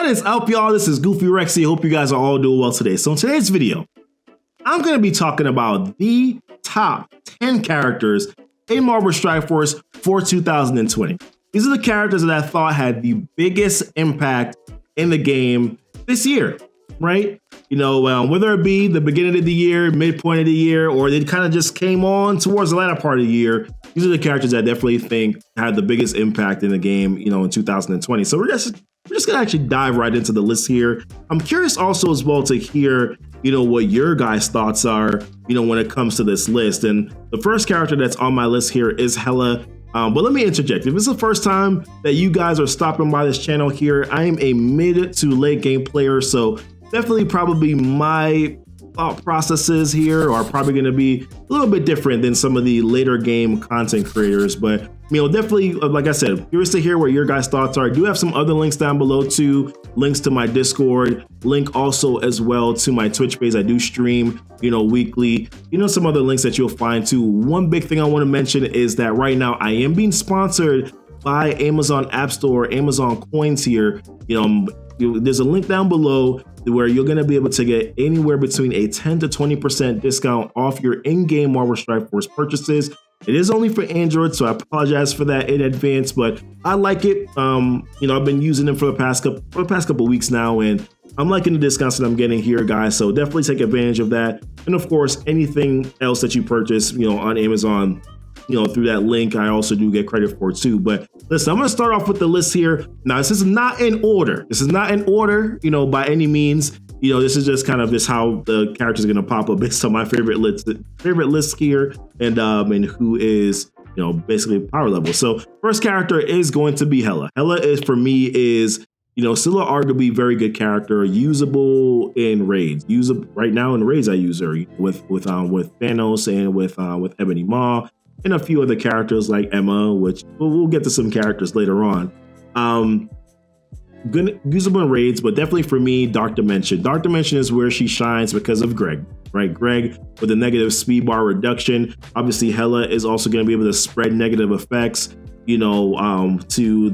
is up, y'all? This is GoofyRhexxi. Hope you guys are all doing well today. So in today's video, I'm going to be talking about the top 10 characters in Marvel Strike Force for 2020. These are the characters that I thought had the biggest impact in the game this year, right? You know, whether it be the beginning of the year, midpoint of the year, or they kind of just came on towards the latter part of the year. These are the characters I definitely think had the biggest impact in the game, you know, in 2020. So we're just gonna actually dive right into the list here. I'm curious also as well to hear, you know, what your guys' thoughts are, you know, when it comes to this list. And the first character that's on my list here is Hela. But let me interject. If it's the first time that you guys are stopping by this channel here, I am a mid to late game player, so definitely probably my thought processes here are probably going to be a little bit different than some of the later game content creators. But, you know, definitely, like I said, curious to hear what your guys' thoughts are. I do have some other links down below too, links to my Discord, link also as well to my Twitch page. I do stream, you know, weekly, you know, some other links that you'll find too. One big thing I want to mention is that right now I am being sponsored by Amazon App Store, Amazon Coins here. You know, there's a link down below where you're going to be able to get anywhere between a 10 to 20% discount off your in-game Marvel Strike Force purchases. It is only for Android, so I apologize for that in advance, but I like it. You know, I've been using them for the past couple weeks now, and I'm liking the discounts that I'm getting here, guys. So definitely take advantage of that. And of course, anything else that you purchase, you know, on Amazon, you know, through that link, I also do get credit for it too. But listen, I'm going to start off with the list here. Now, this is not in order. This is not in order, you know, by any means. You know, this is just kind of just how the characters are going to pop up based on my favorite list here, and who is, you know, basically power level. So first character is going to be Hela. Hela is, for me, is, you know, still an arguably very good character, usable in raids. Right now in raids, I use her with Thanos and with Ebony Maw, and a few other characters like Emma, which we'll get to some characters later on. Good, usable in raids, but definitely for me, Dark Dimension. Dark Dimension is where she shines because of Greg, right? Greg with a negative speed bar reduction. Obviously, Hela is also going to be able to spread negative effects, you know, to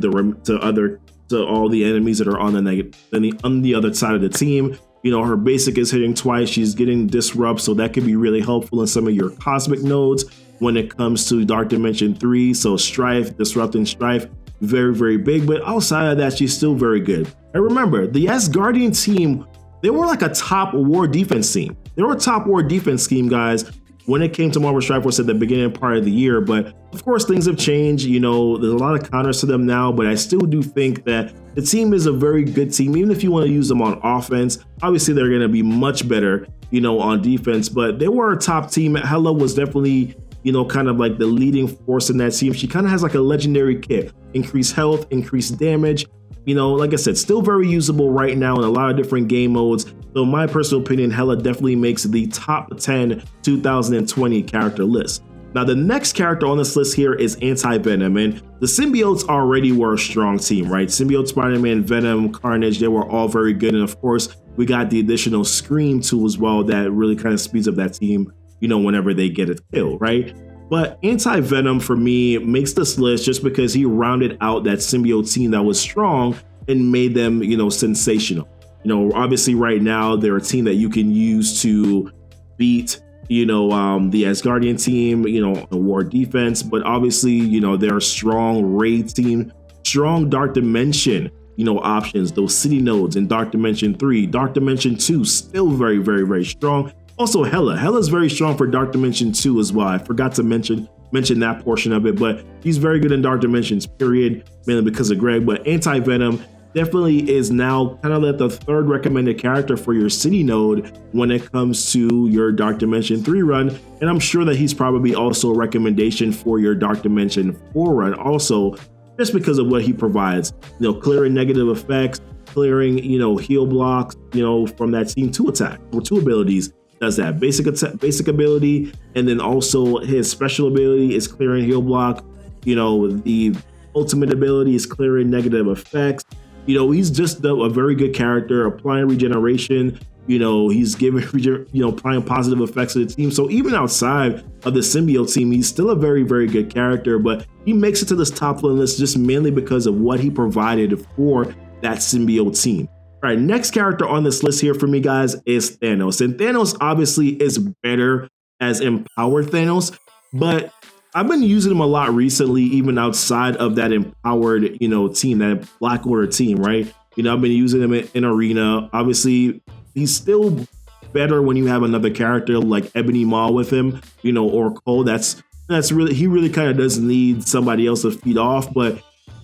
all the enemies that are on the other side of the team. You know, her basic is hitting twice. She's getting disrupt, so that could be really helpful in some of your cosmic nodes when it comes to Dark Dimension 3. So Strife, disrupting Strife, very, very big. But outside of that, she's still very good. And remember, the Asgardian team, they were like a top war defense team. They were a top war defense team, guys, when it came to Marvel Strike Force at the beginning part of the year. But of course, things have changed. You know, there's a lot of counters to them now, but I still do think that the team is a very good team. Even if you want to use them on offense, obviously they're going to be much better, you know, on defense. But they were a top team. Hela was definitely, you know, kind of like the leading force in that team. She kind of has like a legendary kit, increased health, increased damage. You know, like I said, still very usable right now in a lot of different game modes. So in my personal opinion, Hela definitely makes the top 10 2020 character list. Now, the next character on this list here is AntiVenom, and the symbiotes already were a strong team, right? Symbiote, SpiderMan, Venom, Carnage, they were all very good. And of course, we got the additional Scream tool as well that really kind of speeds up that team, you know, whenever they get a kill, right? But AntiVenom for me makes this list just because he rounded out that symbiote team that was strong and made them, you know, sensational. You know, obviously right now they're a team that you can use to beat, you know, the Asgardian team, you know, a war defense, but obviously, you know, they're a strong raid team, strong Dark Dimension, you know, options, those city nodes in Dark Dimension 3, Dark Dimension 2, still very, very, very strong. Also, Hela's very strong for Dark Dimension 2 as well. I forgot to mention that portion of it, but he's very good in Dark Dimensions, period, mainly because of Greg. But AntiVenom definitely is now kind of like the third recommended character for your city node when it comes to your Dark Dimension 3 run. And I'm sure that he's probably also a recommendation for your Dark Dimension 4 run also, just because of what he provides, you know, clearing negative effects, clearing, you know, heal blocks, you know, from that team 2 attack or 2 abilities. Does that basic ability, and then also his special ability is clearing heal block. You know, the ultimate ability is clearing negative effects. You know, he's just a very good character, applying regeneration. You know, he's giving, you know, applying positive effects to the team. So even outside of the symbiote team, he's still a very, very good character. But he makes it to this top list just mainly because of what he provided for that symbiote team. All right, next character on this list here for me, guys, is Thanos. And Thanos obviously is better as empowered Thanos, but I've been using him a lot recently, even outside of that empowered, team, that Black Order team, right? I've been using him in Arena. Obviously, he's still better when you have another character like Ebony Maw with him, or Cole. That's really, he really kind of does need somebody else to feed off, but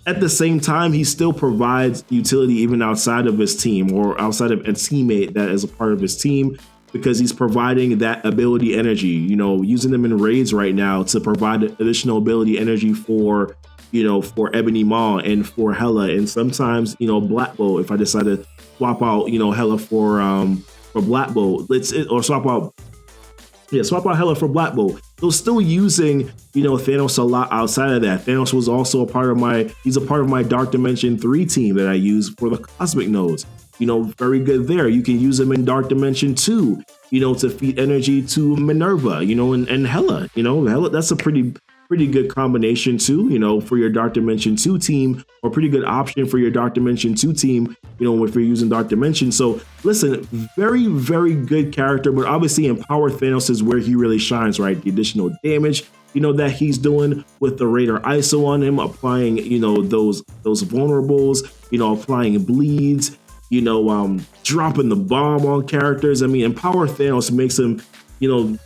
at the same time, he still provides utility even outside of his team or outside of a teammate that is a part of his team, because he's providing that ability energy, using them in raids right now to provide additional ability energy for Ebony Maw and for Hela, and sometimes, Black Bolt, if I decide to swap out, Hela for Black Bolt, swap out Hela for Black Bolt. So still using, Thanos a lot outside of that. Thanos was also he's a part of my Dark Dimension 3 team that I use for the Cosmic Nodes. Very good there. You can use them in Dark Dimension 2, to feed energy to Minerva, and Hela. Hela, that's a pretty good combination too, for your Dark Dimension 2 team, or pretty good option for your Dark Dimension 2 team, if you're using Dark Dimension. So listen, very, very good character, but obviously Empowered Thanos is where he really shines, right? The additional damage, that he's doing with the Raider ISO on him, applying, those vulnerables, applying bleeds, dropping the bomb on characters. I mean, Empower Thanos makes him,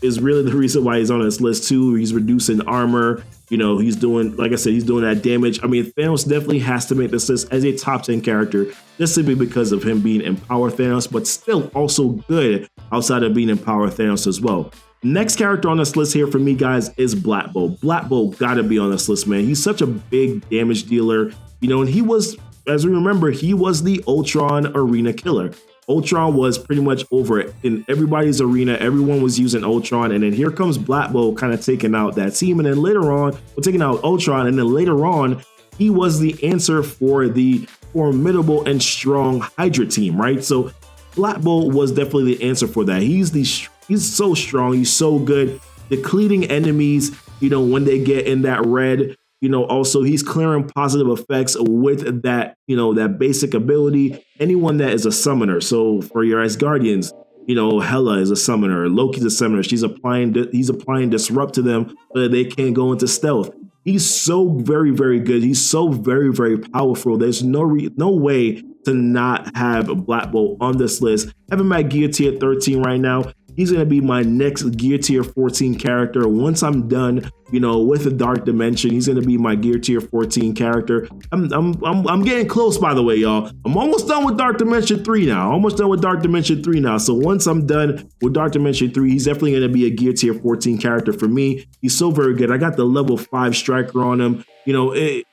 is really the reason why he's on this list too. He's reducing armor, he's doing, like I said, he's doing that damage. I mean, Thanos definitely has to make this list as a top 10 character, just simply because of him being Empower Thanos, but still also good outside of being Empower Thanos as well. Next character on this list here for me, guys, is Black Bolt. Black Bolt gotta be on this list, man. He's such a big damage dealer, and he was, as we remember, he was the Ultron arena killer. Ultron was pretty much over in everybody's arena. Everyone was using Ultron, and then here comes Black Bolt kind of taking out that team, and then later on, taking out Ultron, and then later on, he was the answer for the formidable and strong Hydra team, right? So Black Bolt was definitely the answer for that. He's so strong, he's so good, depleting enemies, when they get in that red. Also he's clearing positive effects with that, that basic ability. Anyone that is a summoner. So for your Asgardians, Hela is a summoner, Loki's a summoner. He's applying disrupt to them so that they can't go into stealth. He's so very, very good. He's so very, very powerful. There's no way to not have a Black Bolt on this list. Having my gear tier 13 right now. He's going to be my next gear tier 14 character. Once I'm done, with the Dark Dimension, he's going to be my gear tier 14 character. I'm getting close, by the way, y'all. I'm almost done with Dark Dimension 3 now. So once I'm done with Dark Dimension 3, he's definitely going to be a gear tier 14 character for me. He's so very good. I got the level 5 striker on him.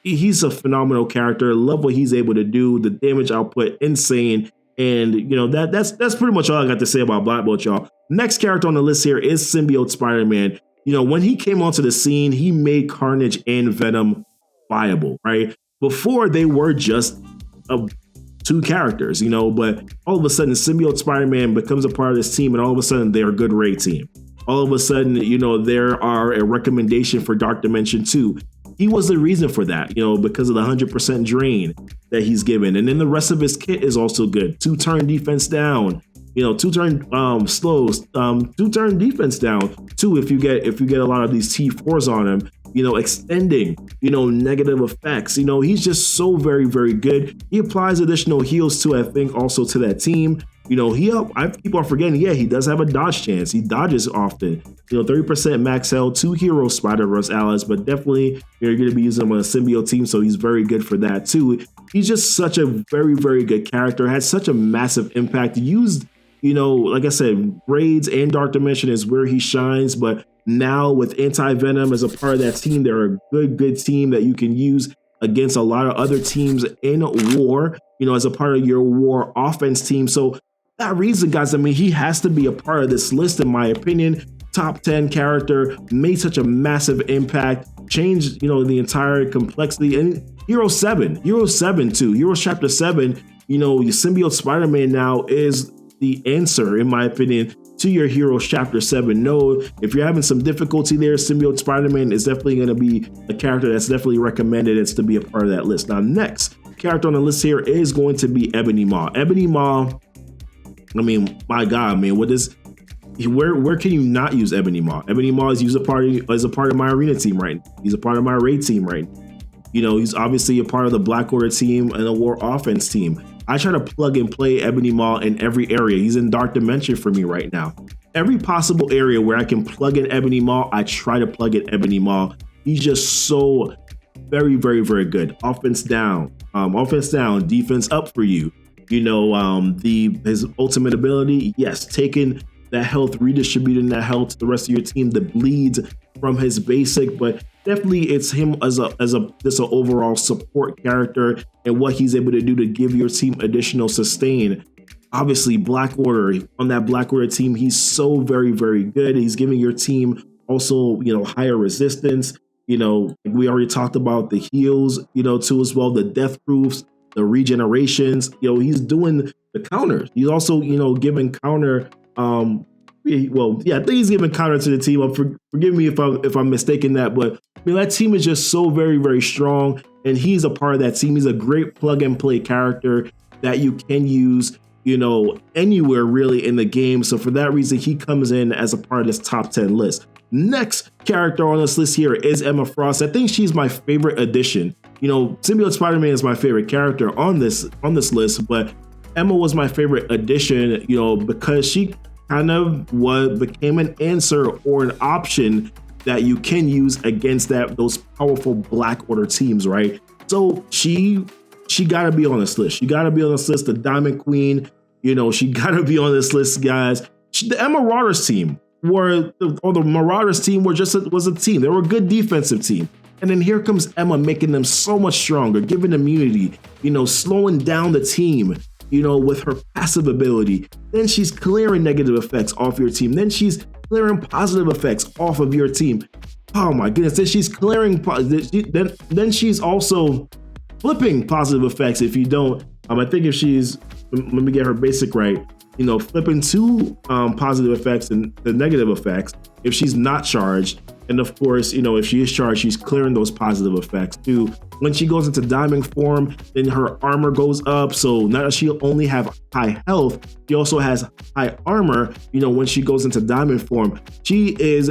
He's a phenomenal character. Love what he's able to do. The damage output, insane. And that's pretty much all I got to say about Black Bolt, y'all. Next character on the list here is Symbiote Spider-Man. When he came onto the scene, he made Carnage and Venom viable, right? Before, they were just two characters, but all of a sudden Symbiote Spider-Man becomes a part of this team, and all of a sudden they're a good raid team. All of a sudden, there are a recommendation for Dark Dimension 2. He was the reason for that, because of the 100% drain that he's given. And then the rest of his kit is also good. 2-turn defense down, 2-turn slows, 2-turn defense down. 2, if you get a lot of these T4s on him, extending, negative effects. He's just so very, very good. He applies additional heals too, I think, also to that team. I keep on forgetting, he does have a dodge chance. He dodges often. 30% max health, 2 hero Spider-Verse allies, but definitely you're going to be using him on a symbiote team, so he's very good for that too. He's just such a very, very good character, had such a massive impact. Used, like I said, raids and Dark Dimension is where he shines, but now with AntiVenom as a part of that team, they're a good team that you can use against a lot of other teams in war, as a part of your war offense team. So that reason, guys, I mean, he has to be a part of this list, in my opinion. Top 10 character, made such a massive impact, changed, the entire complexity. And Heroes Chapter 7, your Symbiote Spider-Man now is the answer, in my opinion, to your Heroes Chapter 7 node. If you're having some difficulty there, Symbiote Spider-Man is definitely going to be a character that's definitely recommended as to be a part of that list. Now, next character on the list here is going to be Ebony Maw. Ebony Maw, I mean, my God, man, where can you not use Ebony Maw? Ebony Maw is used as a part of my arena team right now. He's a part of my raid team right now. You know, he's obviously a part of the Black Order team and the War Offense team. I try to plug and play Ebony Maw in every area. He's in Dark Dimension for me right now. Every possible area where I can plug in Ebony Maw, I try to plug in Ebony Maw. He's just so very, very, very good. Offense down, defense up for you. You know, his ultimate ability, yes, taking that health, redistributing that health to the rest of your team, the bleeds from his basic, but definitely it's him as a just an overall support character and what he's able to do to give your team additional sustain. Obviously, Black Order, on that Black Order team, he's so very, very good. He's giving your team also, you know, higher resistance. You know, we already talked about the heals, you know, too, as well, the death proofs, the regenerations. You know, he's doing the counters. He's also, you know, giving counter. I think he's giving counter to the team. Forgive me if I'm mistaken that, but I mean, that team is just so very, very strong, and he's a part of that team. He's a great plug and play character that you can use, you know, anywhere really in the game. So for that reason, he comes in as a part of this top 10 list. Next character on this list here is Emma Frost. I think she's my favorite addition. You know, Symbiote Spider-Man is my favorite character on this list, but Emma was my favorite addition, you know, because she kind of became an answer or an option that you can use against those powerful Black Order teams, right? So she got to be on this list. She got to be on this list. The Diamond Queen, you know, she got to be on this list, guys. The Marauders team the Marauders team was a team. They were a good defensive team. And then here comes Emma, making them so much stronger, giving immunity, you know, slowing down the team, you know, with her passive ability. Then she's clearing negative effects off your team. Then she's clearing positive effects off of your team. Oh my goodness. Then she's clearing, then she's also flipping positive effects if you don't. I think if she's, let me get her basic right, you know, flipping two positive effects and the negative effects if she's not charged. And of course, you know, if she is charged, she's clearing those positive effects too. When she goes into diamond form, then her armor goes up. So not that she'll only have high health, she also has high armor. You know, when she goes into diamond form, she is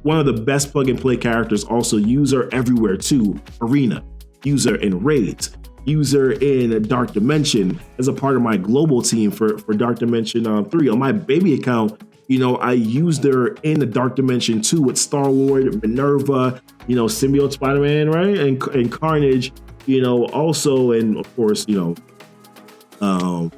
one of the best plug and play characters. Also, use her everywhere too. Arena, use her in raids, use her in Dark Dimension as a part of my global team for Dark Dimension 3. On my baby account, you know, I used her in the Dark Dimension 2 with Star-Lord, Minerva, you know, Symbiote Spider-Man, right? And Carnage, you know, also, and of course, you know,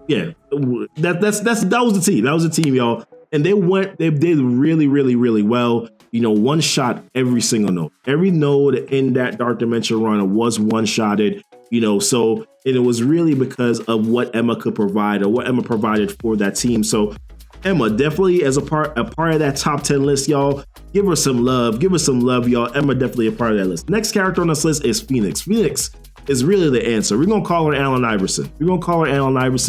yeah, that was the team. That was the team, y'all. And they did really, really, really well. You know, one shot every single node. Every node in that Dark Dimension run was one shotted, you know, so, and it was really because of what Emma could provide or what Emma provided for that team. So Emma definitely as a part of that top 10 list, y'all. Give her some love. Give her some love, y'all. Emma definitely a part of that list. Next character on this list is Phoenix. Phoenix is really the answer. We're going to call her Allen Iverson.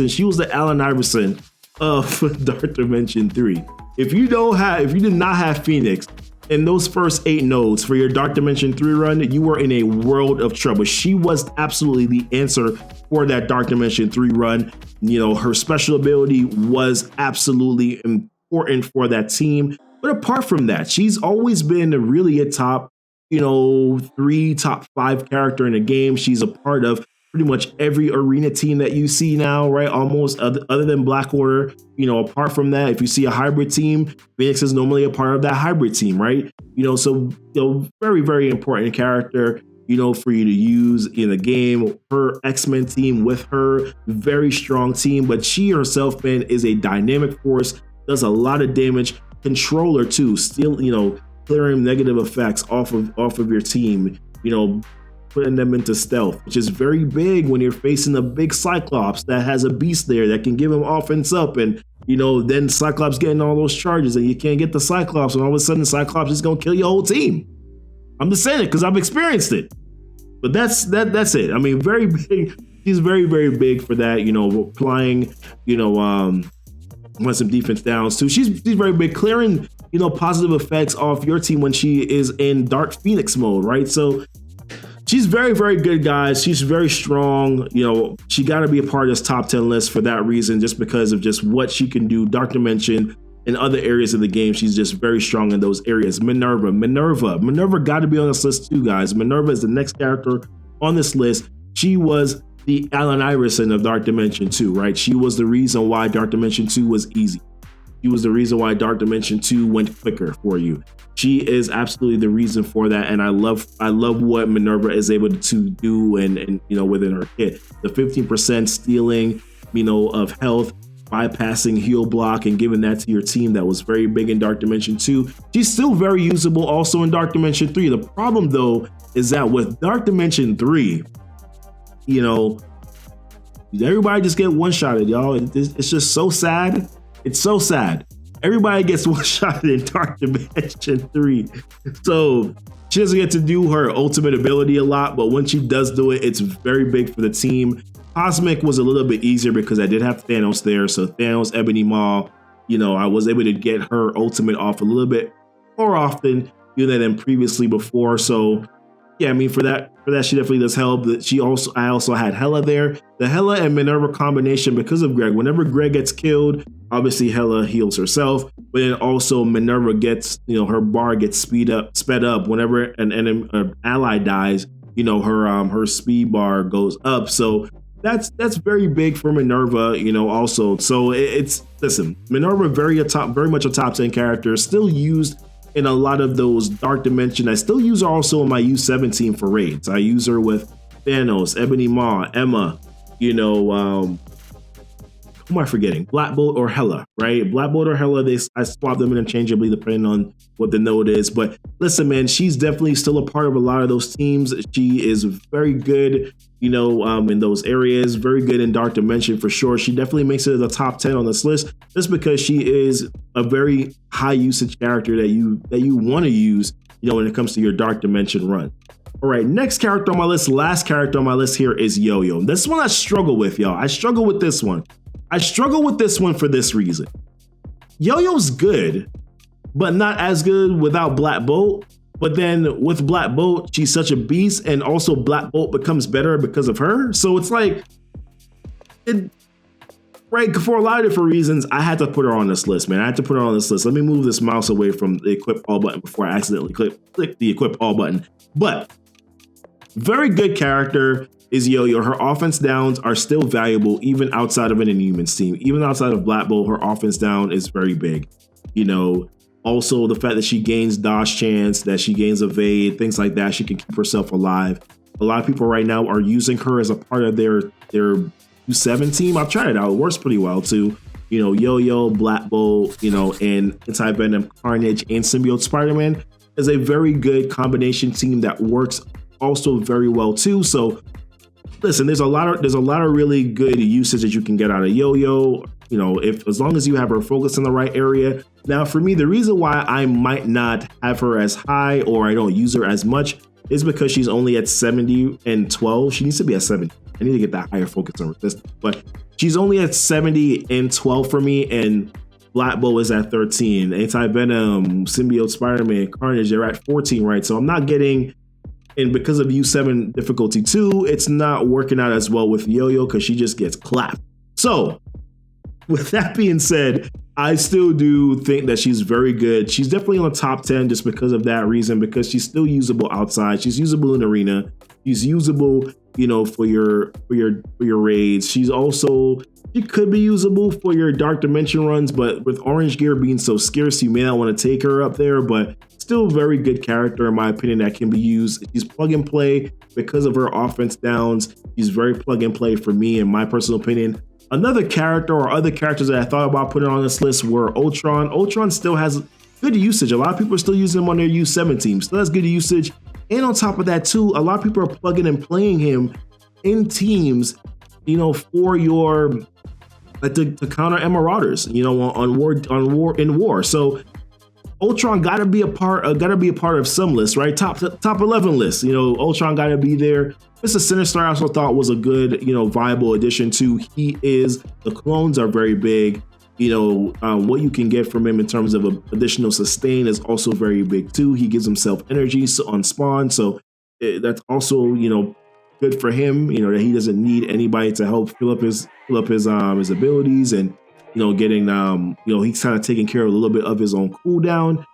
She was the Allen Iverson of Dark Dimension 3. If you did not have Phoenix in those first 8 nodes for your Dark Dimension 3 run, you were in a world of trouble. She was absolutely the answer for that Dark Dimension 3 run. You know, her special ability was absolutely important for that team. But apart from that, she's always been really a top, you know, 3, top 5 character in the game. She's a part of pretty much every arena team that you see now, right? Almost, other than Black Order. You know, apart from that, if you see a hybrid team, Phoenix is normally a part of that hybrid team, right? You know, so, you know, very, very important character, you know, for you to use in the game. Her X-Men team with her, very strong team, but she herself, man, is a dynamic force, does a lot of damage. Controller too, still, you know, clearing negative effects off of your team, you know, putting them into stealth, which is very big when you're facing a big Cyclops that has a beast there that can give him offense up, and you know, then Cyclops getting all those charges and you can't get the Cyclops, and all of a sudden Cyclops is gonna kill your whole team. I'm just saying it because I've experienced it. But that's it. I mean, very big. She's very, very big for that. You know, applying, you know, want some defense downs too. She's very big, clearing, you know, positive effects off your team when she is in Dark Phoenix mode, right? So She's very, very good, guys. She's very strong. You know, she got to be a part of this top 10 list for that reason, just because of just what she can do. Dark Dimension in other areas of the game, she's just very strong in those areas. Minerva got to be on this list too, guys. Minerva is the next character on this list. She was the Allen Iverson of Dark Dimension 2, right? She was the reason why Dark Dimension 2 was easy. She was the reason why Dark Dimension 2 went quicker for you. She is absolutely the reason for that, and I love what Minerva is able to do, and you know, within her kit, the 15% stealing, you know, of health, bypassing heal block, and giving that to your team. That was very big in Dark Dimension 2. She's still very usable also in Dark Dimension 3. The problem though is that with Dark Dimension 3, you know, everybody just get one-shotted, y'all. It's just so sad. It's so sad. Everybody gets one-shotted in Dark Dimension 3. So she doesn't get to do her ultimate ability a lot, but when she does do it, it's very big for the team. Cosmic was a little bit easier because I did have Thanos there. So Thanos, Ebony Maw, you know, I was able to get her ultimate off a little bit more often, you know, than previously before. So yeah, I mean, for that she definitely does help. I also had Hela there. The Hela and Minerva combination, because of Greg. Whenever Greg gets killed, obviously Hela heals herself, but then also Minerva gets, you know, her bar gets sped up whenever an ally dies. You know, her speed bar goes up. So that's very big for Minerva, you know, also. So listen, Minerva very much a top 10 character, still used in a lot of those Dark Dimension. I still use her also in my U17 for raids. I use her with Thanos, Ebony Maw, Emma, you know, who am I forgetting? Black Bolt or Hela, right? Black Bolt or Hela, I swap them interchangeably depending on what the node is. But listen, man, she's definitely still a part of a lot of those teams. She is very good, you know, in those areas, very good in Dark Dimension for sure. She definitely makes it to the top 10 on this list just because she is a very high usage character that you want to use, you know, when it comes to your Dark Dimension run. All right, next character on my list, last character on my list here is Yoyo. This one I struggle with, y'all. I struggle with this one. I struggle with this one for this reason. Yoyo's good, but not as good without Black Bolt. But then with Black Bolt, she's such a beast, and also Black Bolt becomes better because of her. So it's like, right, for a lot of different reasons, I had to put her on this list, man. I had to put her on this list. Let me move this mouse away from the equip all button before I accidentally click the equip all button. But very good character is Yoyo. Her offense downs are still valuable even outside of an Inhumans team. Even outside of Black Bolt, her offense down is very big. You know, also the fact that she gains dodge chance, that she gains evade, things like that, she can keep herself alive. A lot of people right now are using her as a part of their U7 team. I've tried it out. It works pretty well too. You know, Yoyo, Black Bolt, you know, and AntiVenom, Carnage, and Symbiote SpiderMan is a very good combination team that works also very well too. So listen, there's a lot of really good usage that you can get out of Yoyo, you know, as long as you have her focused in the right area. Now, for me, the reason why I might not have her as high, or I don't use her as much, is because she's only at 70 and 12. She needs to be at 70. I need to get that higher focus on resistance, but she's only at 70 and 12 for me, and Black Bolt is at 13. AntiVenom, Symbiote Spider-Man, Carnage, they're at 14, right? So I'm not getting, and because of U7 difficulty 2, it's not working out as well with Yoyo because she just gets clapped. So with that being said, I still do think that she's very good. She's definitely on the top 10 just because of that reason, because she's still usable outside. She's usable in arena. She's usable, you know, for your raids. She could be usable for your Dark Dimension runs, but with Orange Gear being so scarce, you may not want to take her up there, but still very good character in my opinion that can be used. She's plug and play because of her offense downs. She's very plug and play for me in my personal opinion. Another character or other characters that I thought about putting on this list were Ultron. Ultron still has good usage. A lot of people are still using him on their U7 team. Still has good usage. And on top of that too, a lot of people are plugging and playing him in teams, you know, for your to counter Marauders, you know, in war. So Ultron gotta be a part of some list, right? Top 11 list. You know, Ultron gotta be there. Mr. Sinister I also thought was a good, you know, viable addition too. The clones are very big. You know, what you can get from him in terms of additional sustain is also very big too. He gives himself energy on spawn, so that's also, you know, good for him. You know, that he doesn't need anybody to help fill up his abilities, and you know, getting you know, he's kind of taking care of a little bit of his own cooldown.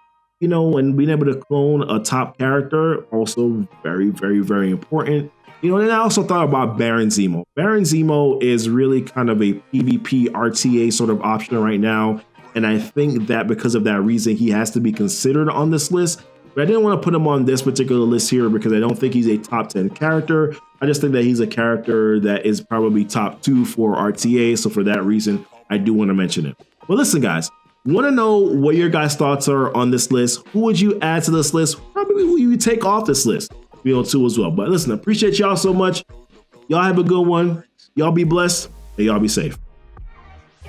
You know, and being able to clone a top character, also very, very, very important. You know, and I also thought about Baron Zemo. Baron Zemo is really kind of a PvP RTA sort of option right now. And I think that because of that reason, he has to be considered on this list. But I didn't want to put him on this particular list here because I don't think he's a top 10 character. I just think that he's a character that is probably top 2 for RTA. So for that reason, I do want to mention it. Well, listen, guys. Want to know what your guys' thoughts are on this list? Who would you add to this list? Probably who you would take off this list, you know, too as well. But listen, I appreciate y'all so much. Y'all have a good one. Y'all be blessed and y'all be safe.